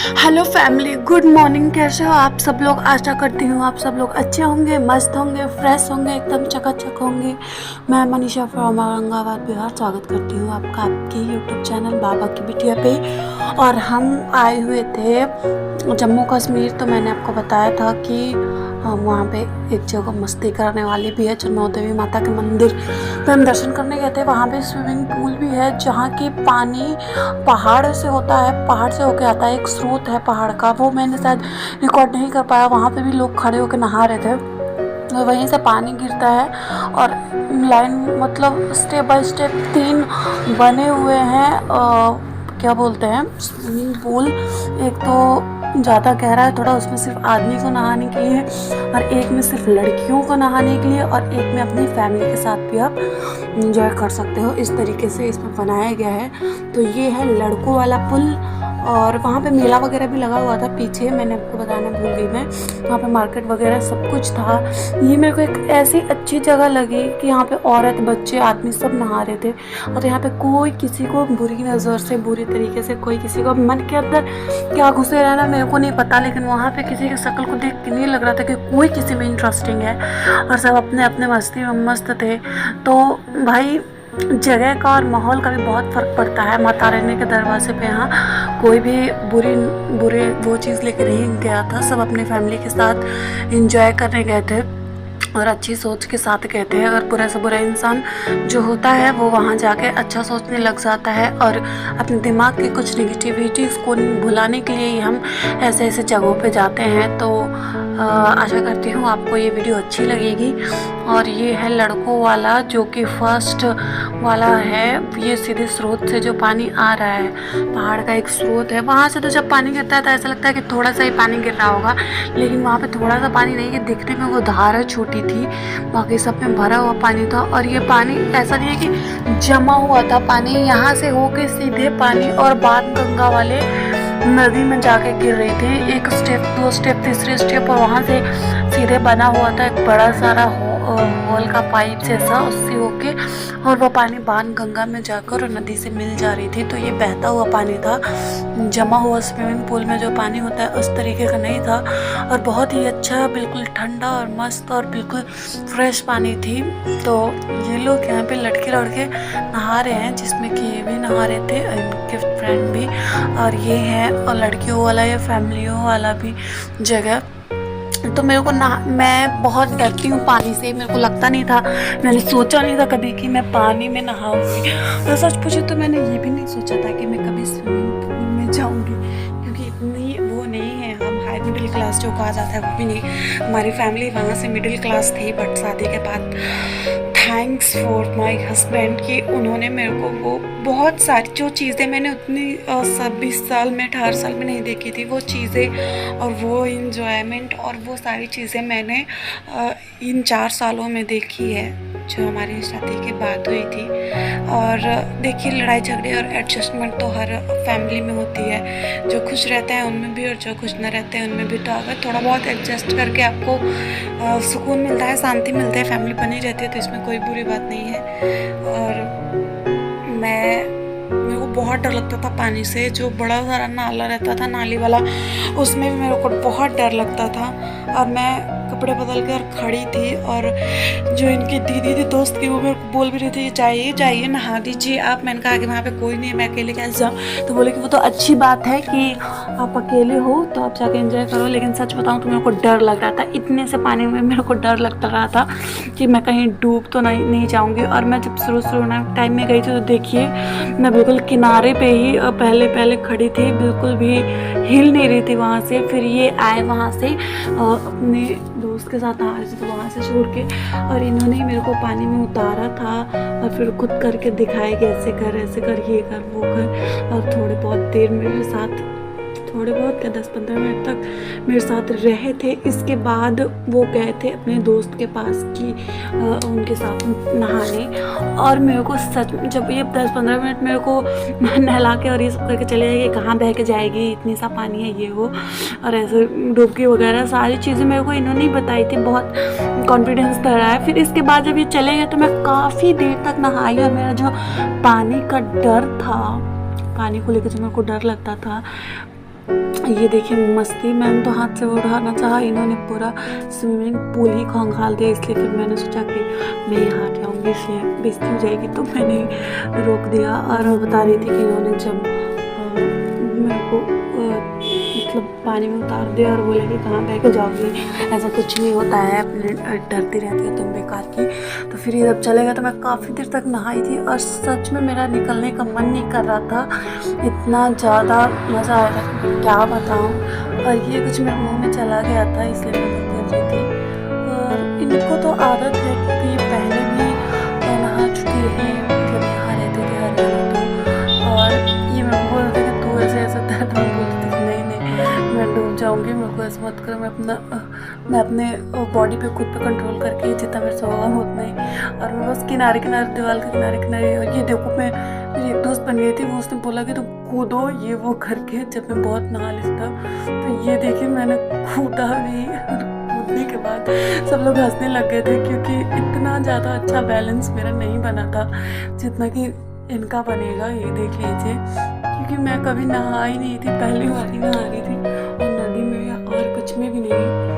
Hello family, good morning. कैसे हो आप सब लोग? आशा करती हूँ आप सब लोग अच्छे होंगे, मस्त होंगे, फ्रेश होंगे, एकदम चकाचक होंगे। मैं मनीषा फ्रॉम औरंगाबाद बिहार स्वागत करती हूँ आपका आपके यूट्यूब चैनल बाबा की बिटिया पे। और हम आए हुए थे जम्मू कश्मीर। तो मैंने आपको बताया था कि हम वहाँ पे एक जगह मस्ती करने वाली भी है, चन्नौ देवी माता के मंदिर पे हम दर्शन करने गए थे। वहाँ पे स्विमिंग पूल भी है जहाँ की पानी पहाड़ से होता है, पहाड़ से होके आता है। एक स्रोत है पहाड़ का, वो मैंने शायद रिकॉर्ड नहीं कर पाया। वहाँ पे भी लोग खड़े होकर नहा रहे थे, तो वहीं से पानी गिरता है और लाइन मतलब स्टेप बाय स्टेप 3 बने हुए हैं। क्या बोलते हैं, स्विमिंग पूल। एक तो ज़्यादा गहरा है थोड़ा, उसमें सिर्फ आदमी को नहाने के लिए, और एक में सिर्फ लड़कियों को नहाने के लिए, और एक में अपनी फैमिली के साथ भी आप इंजॉय कर सकते हो। इस तरीके से इसमें बनाया गया है। तो ये है लड़कों वाला पुल, और वहाँ पे मेला वगैरह भी लगा हुआ था पीछे, मैंने आपको बताना भूल गई मैं। वहाँ पे मार्केट वगैरह सब कुछ था। ये मेरे को एक ऐसी अच्छी जगह लगी कि यहाँ पे औरत, बच्चे, आदमी सब नहा रहे थे। और यहाँ पे कोई किसी को बुरी नज़र से, बुरी तरीके से कोई किसी को, मन के अंदर क्या घुसे रहना मेरे को नहीं पता, लेकिन वहाँ पे किसी की शक्ल को देख के नहीं लग रहा था कि कोई किसी में इंटरेस्टिंग है, और सब अपने अपने मस्ती में मस्त थे। तो भाई जगह का और माहौल का भी बहुत फ़र्क पड़ता है। माता रानी के दरवाजे पे यहाँ कोई भी बुरे वो चीज़ लेकर नहीं गया था, सब अपनी फैमिली के साथ एंजॉय करने गए थे और अच्छी सोच के साथ गए थे। अगर बुरा से बुरा इंसान जो होता है वो वहाँ जाके अच्छा सोचने लग जाता है, और अपने दिमाग की कुछ नेगेटिविटीज़ को भुलाने के लिए ही हम ऐसे ऐसे जगहों पे जाते हैं। तो आशा करती हूँ आपको ये वीडियो अच्छी लगेगी। और ये है लड़कों वाला, जो कि फर्स्ट वाला है। ये सीधे स्रोत से जो पानी आ रहा है, पहाड़ का एक स्रोत है, वहाँ से तो जब पानी गिरता है तो ऐसा लगता है कि थोड़ा सा ही पानी गिर रहा होगा, लेकिन वहाँ पे थोड़ा सा पानी नहीं है, दिखने में वो धार छोटी थी, बाकी सब में भरा हुआ पानी था। और ये पानी ऐसा नहीं है कि जमा हुआ था, पानी यहाँ से होके सीधे पानी और बाण गंगा वाले नदी में जाके गिर रही थी। एक स्टेप, 2 स्टेप, तीसरे स्टेप, और वहाँ से सीधे बना हुआ था एक बड़ा सारा होल का पाइप जैसा, उससे होके और वो पानी बाण गंगा में जाकर और नदी से मिल जा रही थी। तो ये बहता हुआ पानी था, जमा हुआ स्विमिंग पूल में जो पानी होता है उस तरीके का नहीं था, और बहुत ही अच्छा, बिल्कुल ठंडा और मस्त और बिल्कुल फ्रेश पानी थी। तो ये लोग यहाँ पे लड़के लड़के नहा रहे हैं, जिसमें कि ये भी नहा रहे थे, इनके फ्रेंड भी। और ये है और लड़कियों वाला या फैमिलियों वाला भी जगह। तो मेरे को मैं बहुत डरती हूँ पानी से, मेरे को लगता नहीं था, मैंने सोचा नहीं था कभी कि मैं पानी में नहाऊंगी। और सच पूछे तो मैंने ये भी नहीं सोचा था कि मैं कभी स्विमिंग पूल में जाऊंगी, क्योंकि इतनी वो नहीं है, हम हाई मिडिल क्लास जो कहा जाता है वो भी नहीं। हमारी फैमिली वहाँ से मिडिल क्लास थी, बट शादी के बाद थैंक्स फॉर माई हस्बैंड कि उन्होंने मेरे को वो बहुत सारी जो चीज़ें मैंने उतनी 26 साल में, 18 साल में नहीं देखी थी, वो चीज़ें और वो इंजॉयमेंट और वो सारी चीज़ें मैंने इन 4 सालों में देखी है, जो हमारी शादी के बाद हुई थी। और देखिए, लड़ाई झगड़े और एडजस्टमेंट तो हर फैमिली में होती है, जो खुश रहते हैं उनमें भी और जो खुश न रहते हैं उनमें भी। तो अगर थोड़ा बहुत एडजस्ट करके आपको सुकून मिलता है, शांति मिलती है, फैमिली बनी रहती है, तो इसमें कोई बुरी बात नहीं है। और मेरे को बहुत डर लगता था पानी से, जो बड़ा सारा नाला रहता था, नाली वाला, उसमें भी मेरे को बहुत डर लगता था। और मैं कपड़े बदल कर खड़ी थी, और जो इनकी दीदी थी, दोस्त की, वो मेरे को बोल भी रही थी जाइए जाइए नहा दीजिए आप। मैंने कहा कि वहाँ पे कोई नहीं है, मैं अकेले कैसे जाऊँ? तो बोले कि वो तो अच्छी बात है कि आप अकेले हो, तो आप जाके एंजॉय करो। लेकिन सच बताऊँ तो मेरे को डर लग रहा था, इतने से पानी में मेरे को डर लगता रहा था कि मैं कहीं डूब तो नहीं जाऊँगी। और मैं जब शुरू टाइम में गई थी, तो देखिए मैं बिल्कुल किनारे पे ही पहले खड़ी थी, बिल्कुल भी हिल नहीं रही थी वहाँ से। फिर ये आए वहाँ से अपने दोस्त के साथ आ रहे थे, तो वहाँ से छोड़ के, और इन्होंने मेरे को पानी में उतारा था और फिर खुद करके दिखाए कि ऐसे कर, ये कर, वो कर। और थोड़े बहुत देर मेरे साथ, थोड़े बहुत क्या 10-15 मिनट तक मेरे साथ रहे थे। इसके बाद वो गए थे अपने दोस्त के पास कि उनके साथ नहाने। और मेरे को सच, जब ये 10-15 मिनट मेरे को नहला के और ये सब करके चले जाएगी, कहाँ बह के जाएगी, इतनी सा पानी है, ये वो, और ऐसे डुबकी वगैरह सारी चीज़ें मेरे को इन्होंने ही बताई थी, बहुत कॉन्फिडेंस कर रहा है। फिर इसके बाद जब ये चले गए तो मैं काफ़ी देर तक नहाई, और मेरा जो पानी का डर था, पानी को लेकर जो मेरे को डर लगता था, ये देखिए मस्ती, मैंने तो हाथ से वो उठाना चाहा, इन्होंने पूरा स्विमिंग पूल ही खंगाल दिया। इसलिए फिर मैंने सोचा कि मैं यहाँ जाऊँगी, इसलिए बेइज्जती हो जाएगी, तो मैंने रोक दिया। और वो बता रही थी कि इन्होंने जब मेरे को मतलब पानी में उतार दिया और बोले कि कहाँ बह के जाओगी, ऐसा कुछ नहीं होता है, अपने डरती रहती है तुम बेकार की। तो फिर ये जब चलेगा तो मैं काफ़ी देर तक नहाई थी और सच में मेरा निकलने का मन नहीं कर रहा था, इतना ज़्यादा मज़ा आया था कि क्या बताऊँ। और ये कुछ मेरे मुँह में चला गया था, इसलिए मैं कर रही थी। और इनको तो आदत है क्योंकि ये पहले भी नहा चुकी है, मतलब यहाँ रहते थे हरियाणा। तो और ये मेरे को बोलते कि तू ऐसे ऐसा था, तो मैं बोलती थी नहीं नहीं मैं डूब जाऊँगी, मेरे को ऐसा मत करो। मैं अपने बॉडी पे खुद पे कंट्रोल करके जितना मेरे से होगा उतना ही। और मैं बस किनारे किनारे, दीवार के किनारे किनारे, और ये देखो मैं, मेरी एक दोस्त बन गई थी, वो उसने बोला कि तुम कूदो ये वो करके, जब मैं बहुत नहा ली था। तो ये देखिए मैंने कूदा भी, कूदने के बाद सब लोग हंसने लग गए थे क्योंकि इतना ज़्यादा अच्छा बैलेंस मेरा नहीं बना था जितना कि इनका बनेगा। ये देख लीजिए, क्योंकि मैं कभी नहा ही नहीं थी, पहली बार ही नहा रही थी, और नदी में या और कुछ में भी नहीं,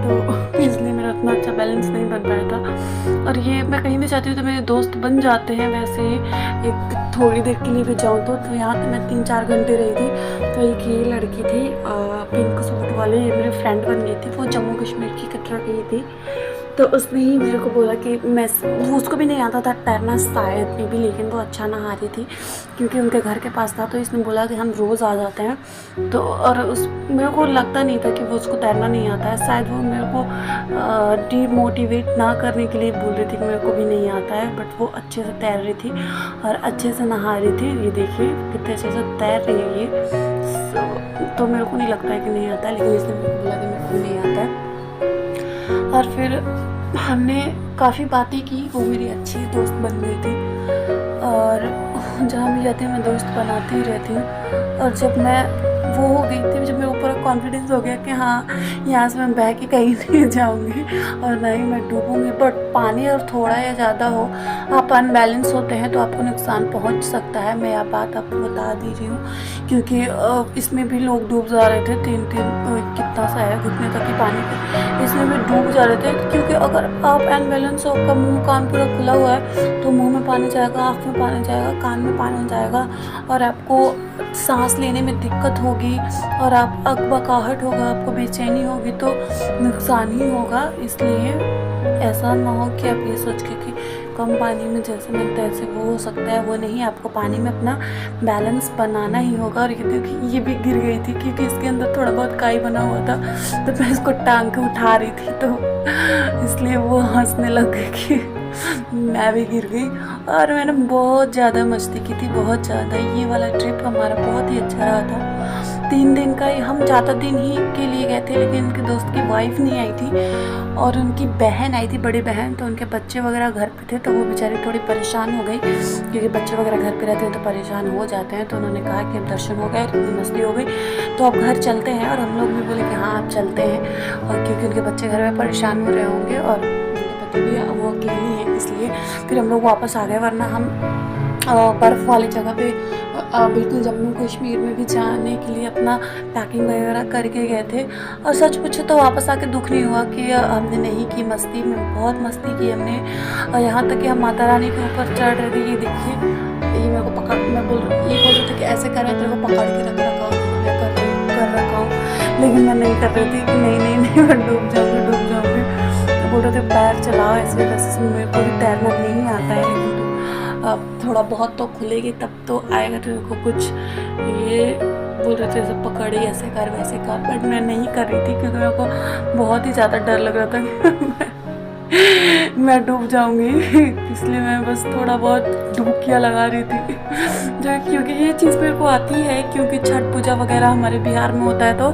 तो इसलिए मेरा उतना अच्छा बैलेंस नहीं बन पाया था। और ये मैं कहीं भी जाती हूँ तो मेरे दोस्त बन जाते हैं वैसे ही, एक थोड़ी देर के लिए भी जाऊँ तो यहाँ तो मैं 3-4 घंटे रही थी। तो एक ये लड़की थी पिंक सूट वाली, ये मेरी फ्रेंड बन गई थी, वो जम्मू कश्मीर की कटरा गई थी। तो उसने ही मेरे को बोला कि मैं, वो उसको भी नहीं आता था तैरना शायद में भी, लेकिन वो अच्छा नहा रही थी क्योंकि उनके घर के पास था। तो इसने बोला कि हम रोज़ आ जाते हैं। तो और उस मेरे को लगता नहीं था कि वो उसको तैरना नहीं आता है, शायद वो मेरे को डीमोटिवेट ना करने के लिए बोल रही थी कि मेरे को भी नहीं आता है। बट वो अच्छे से तैर रही थी और अच्छे से नहा रही थी। ये देखिए कितने अच्छे से तैर रही है ये। तो मेरे को नहीं लगता है कि नहीं आता है, लेकिन इसने मेरे को बोला कि मेरे को नहीं आता है। और फिर हमने काफ़ी बातें की, वो मेरी अच्छी दोस्त बन गई थी। और जहाँ भी जाती हूँ मैं दोस्त बनाती ही रहती हूँ। और जब मैं वो हो गई थी, जब मेरे ऊपर कॉन्फिडेंस हो गया कि हाँ यहाँ से मैं बह के कहीं नहीं जाऊँगी और ना ही मैं डूबूँगी। बट पानी और थोड़ा या ज़्यादा हो, आप अनबैलेंस होते हैं तो आपको नुकसान पहुँच सकता है। मैं यह बात आपको बता दी रही हूँ क्योंकि इसमें भी लोग डूब जा रहे थे, 3-3 कितना सा है घुटने तक की पानी पे, इसमें भी डूब जा रहे थे। क्योंकि अगर आप अनबैलेंस हो, आपका मुँह कान पूरा खुला हुआ है, तो मुँह में पानी जाएगा, आँख में पानी जाएगा, कान में पानी जाएगा और आपको सांस लेने में दिक्कत होगी और आप अकबकाहट होगा, आपको बेचैनी होगी, तो नुकसान ही होगा। इसलिए ऐसा ना हो कि आप ये सोच के कि कम पानी में जैसे मैं तैसे वो हो सकता है, वो नहीं, आपको पानी में अपना बैलेंस बनाना ही होगा। और ये देखिए ये भी गिर गई थी क्योंकि इसके अंदर थोड़ा बहुत काई बना हुआ था, तो मैं इसको टांग के उठा रही थी, तो इसलिए वो हंसने लग गई कि मैं भी गिर गई। और मैंने बहुत ज़्यादा मस्ती की थी, बहुत ज़्यादा। ये वाला ट्रिप हमारा बहुत ही अच्छा रहा था। 3 दिन का ही, हम ज़्यादा दिन ही के लिए गए थे, लेकिन उनके दोस्त की वाइफ नहीं आई थी और उनकी बहन आई थी, बड़ी बहन। तो उनके बच्चे वगैरह घर पे थे, तो वो बेचारी थोड़ी परेशान हो गई क्योंकि बच्चे वगैरह घर पे रहते हैं तो परेशान हो जाते हैं। तो उन्होंने कहा कि अब दर्शन हो गए, इतनी मस्ती हो गई, तो अब घर चलते हैं। और हम लोग भी बोले कि हाँ आप चलते हैं, और क्योंकि उनके बच्चे घर में परेशान हो रहे होंगे और उनके पति भी वो अकेली हैं, इसलिए फिर हम लोग वापस आ गए। वरना हम बर्फ़ वाली जगह पे बिल्कुल जम्मू कश्मीर में भी जाने के लिए अपना पैकिंग वगैरह करके गए थे। और सच पूछो तो वापस आके दुख नहीं हुआ कि हमने नहीं की मस्ती, में बहुत मस्ती की हमने। और यहाँ तक कि हम माता रानी के ऊपर चढ़ रहे थे। ये देखिए, ये मेरे को पकड़, मैं बोल रही थी कि ऐसे कर रहे थे, तेरे को पकड़ के रख रखा हूँ, मैं कर रखा हूँ, लेकिन मैं नहीं कर रही थी कि नहीं मैं डूब जाऊँगी। तो बोल रहे थे पैर चलाओ ऐसे वैसे। मेरे को भी तैरना नहीं आता है, लेकिन अब थोड़ा बहुत तो खुलेगी तब तो आएगा तेरे को कुछ। ये बोल रहे थे सब पकड़े, ऐसे कर वैसे कर, बट मैं नहीं कर रही थी क्योंकि मेरे को बहुत ही ज़्यादा डर लग रहा था कि मैं डूब जाऊंगी। इसलिए मैं बस थोड़ा बहुत डुबकियाँ लगा रही थी जो, क्योंकि ये चीज़ मेरे को आती है, क्योंकि छठ पूजा वगैरह हमारे बिहार में होता है, तो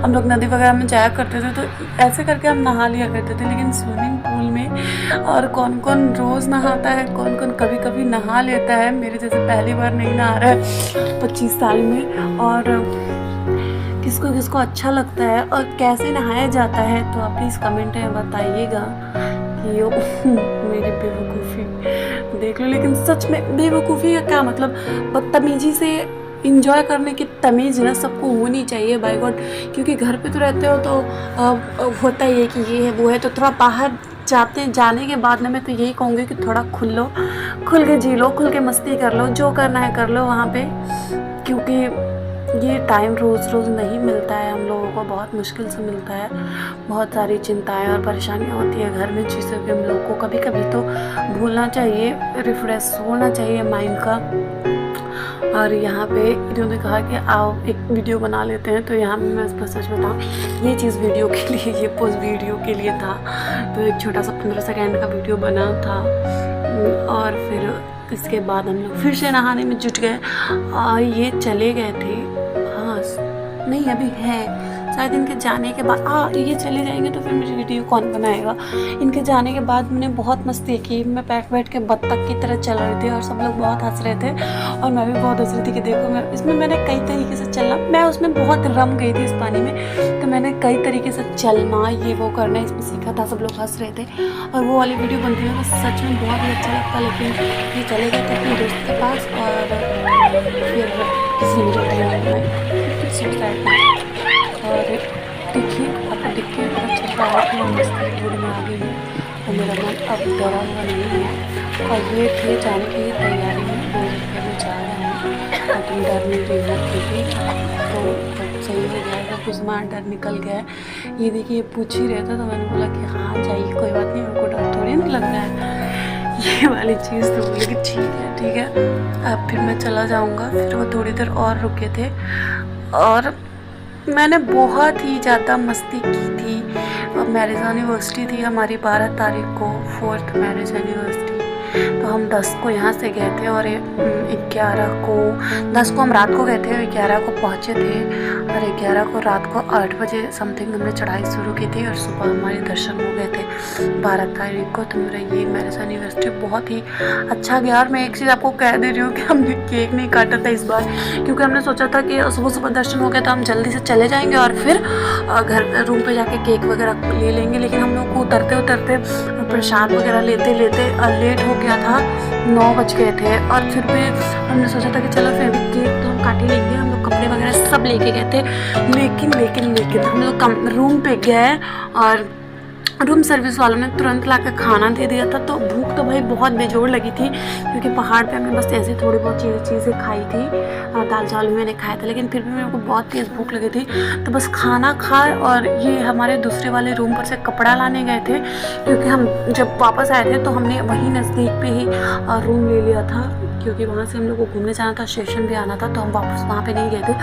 हम लोग नदी वगैरह में जाया करते थे, तो ऐसे करके हम नहा लिया करते थे। लेकिन स्विमिंग पूल में और कौन कौन रोज़ नहाता है, कौन कौन कभी कभी नहा लेता है, मेरे जैसे पहली बार नहीं नहा रहा है 25 साल में। और किसको किसको अच्छा लगता है और कैसे नहाया जाता है, तो आप प्लीज़ कमेंट में बताइएगा कि यो मेरी बेवकूफ़ी देख लो। लेकिन सच में बेवकूफ़ी का क्या मतलब, बदतमीजी से इंजॉय करने की तमीज़ ना सबको होनी चाहिए बाय गॉड, क्योंकि घर पे तो रहते हो तो होता ही है कि ये है वो है, तो थोड़ा बाहर जाने के बाद ना मैं तो यही कहूँगी कि थोड़ा खुल के जी लो, खुल के मस्ती कर लो, जो करना है कर लो वहाँ पे, क्योंकि ये टाइम रोज़ रोज़ नहीं मिलता है, हम लोगों को बहुत मुश्किल से मिलता है। बहुत सारी चिंताएं और परेशानियाँ होती है घर में, जिससे कि हम लोग को कभी कभी तो भूलना चाहिए, रिफ्रेश होना चाहिए माइंड का। और यहाँ पे इन्होंने कहा कि आओ एक वीडियो बना लेते हैं, तो यहाँ पे मैं बस सच बताऊँ, ये चीज़ वीडियो के लिए, ये पोस्ट वीडियो के लिए था, तो एक छोटा सा 15 सेकेंड का वीडियो बना था। और फिर इसके बाद हम लोग फिर से नहाने में जुट गए। ये चले गए थे, हाँ नहीं अभी है शायद, इनके जाने के बाद ये चले जाएंगे तो फिर मेरी वीडियो कौन बनाएगा। इनके जाने के बाद मैंने बहुत मस्ती की, मैं बैठ के बत्तख की तरह चल रही थी और सब लोग बहुत हंस रहे थे और मैं भी बहुत हंस रही थी कि देखो मैं इसमें मैंने कई तरीके से चलना, मैं उसमें बहुत रम गई थी इस पानी में, तो मैंने कई तरीके से चलना ये वो करना इसमें सीखा था, सब लोग हंस रहे थे और वो वाली वीडियो बनती है तो सच में बहुत ही अच्छा लगता। लेकिन ये चले गए थे अपने दोस्त के पास और फिर किसी ने और देखिए आपको देख के पता चल रहा है कि मैं मस्ती मूड में आ गई हूँ और मेरा मन अब डरा हुआ नहीं है। और ये थे जाने की तैयारी में, तो मैं जा रहा हूँ और तुम डर नहीं रही हो क्योंकि तो सही हो जाएगा, कुछ मार डर निकल गया। ये देखिए ये पूछ ही रहा था तो मैंने बोला कि हाँ जाइए कोई बात नहीं, उनको डर थोड़ी नहीं लग रहा है, ये वाली चीज़। तो बोले कि ठीक है अब फिर मैं चला जाऊँगा। फिर वो थोड़ी देर और रुके थे और मैंने बहुत ही ज़्यादा मस्ती की थी। मैरिज एनिवर्सरी थी हमारी 12 तारीख को, 4th मैरिज एनिवर्सरी, तो हम 10 को यहाँ से गए थे और 10 को हम रात को गए थे, 11 को पहुँचे थे और 11 को रात को 8 बजे समथिंग हमने चढ़ाई शुरू की थी और सुबह हमारे दर्शन हो गए थे 12 तारीख को। तो मेरा ये मैरिज एनिवर्सरी बहुत ही अच्छा गया। और मैं एक चीज़ आपको कह दे रही हूँ कि हमने केक नहीं काटा था इस बार, क्योंकि हमने सोचा था कि सुबह दर्शन हो गया तो हम जल्दी से चले जाएंगे और फिर घर रूम पे जाके केक वगैरह ले लेंगे। लेकिन हम लोग को उतरते प्रसाद वगैरह लेते लेट हो गया था, 9 बज गए थे और फिर भी हमने सोचा था कि चलो फिर भी केक तो हम काट ही लेंगे। हम लोग कपड़े वगैरह सब लेके गए थे, लेकिन हम लोग रूम पे गए और रूम सर्विस वालों ने तुरंत लाकर खाना दे दिया था। तो भूख तो भाई बहुत बेजोड़ लगी थी, क्योंकि पहाड़ पे हमने बस ऐसे थोड़ी बहुत चीज़ें खाई थी, दाल चावल भी मैंने खाया था, लेकिन फिर भी मेरे को बहुत तेज़ भूख लगी थी। तो बस खाना खाए और ये हमारे दूसरे वाले रूम पर से कपड़ा लाने गए थे, क्योंकि हम जब वापस आए थे तो हमने वहीं नज़दीक पे ही रूम ले लिया था, क्योंकि वहाँ से हम लोग को घूमने जाना था, स्टेशन भी आना था, तो हम वापस वहाँ पे नहीं गए थे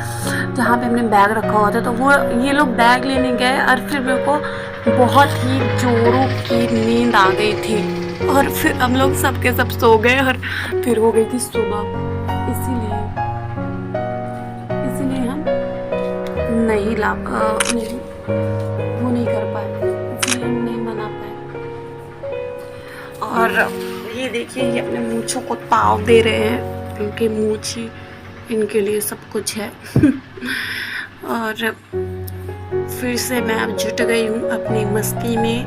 जहाँ पे हमने बैग रखा हुआ था। तो वो ये लोग बैग लेने गए और फिर मेरे को बहुत ही जोरों की नींद आ गई थी और फिर हम लोग सब के सब सो गए और फिर हो गई थी सुबह। इसीलिए हम नहीं वो नहीं कर पाए, इसलिए हम नहीं बना पाए। और ये देखिए ये अपने मूंछों को ताव दे रहे हैं, क्योंकि मूंछ ही इनके लिए सब कुछ है। और फिर से मैं अब जुट गई हूँ अपनी मस्ती में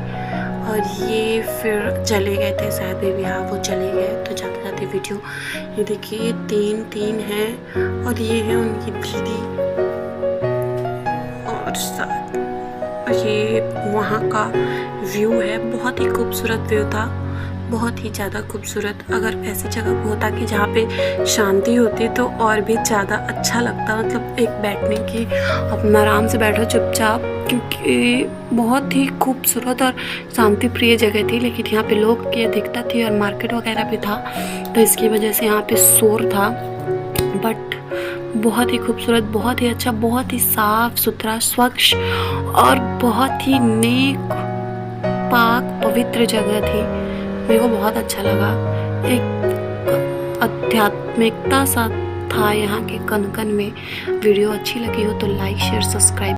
और ये फिर चले गए थे शायद बेबी, हाँ वो चले गए। तो जाते जाते वीडियो ये देखिए 3 हैं और ये है उनकी दीदी और साथ ये वहाँ का व्यू है, बहुत ही खूबसूरत व्यू था, बहुत ही ज़्यादा खूबसूरत। अगर ऐसी जगह होता कि जहाँ पे शांति होती तो और भी ज़्यादा अच्छा लगता, मतलब एक बैठने की, अपना आराम से बैठो चुपचाप, क्योंकि बहुत ही खूबसूरत और शांति प्रिय जगह थी। लेकिन यहाँ पे लोग की अधिकता थी और मार्केट वगैरह भी था, तो इसकी वजह से यहाँ पे शोर था। बट बहुत ही खूबसूरत, बहुत ही अच्छा, बहुत ही साफ सुथरा, स्वच्छ और बहुत ही नेक पाक पवित्र जगह थी। मेरे को बहुत अच्छा लगा, एक आध्यात्मिकता सा था यहाँ के कन में। वीडियो अच्छी लगी हो तो लाइक शेयर सब्सक्राइब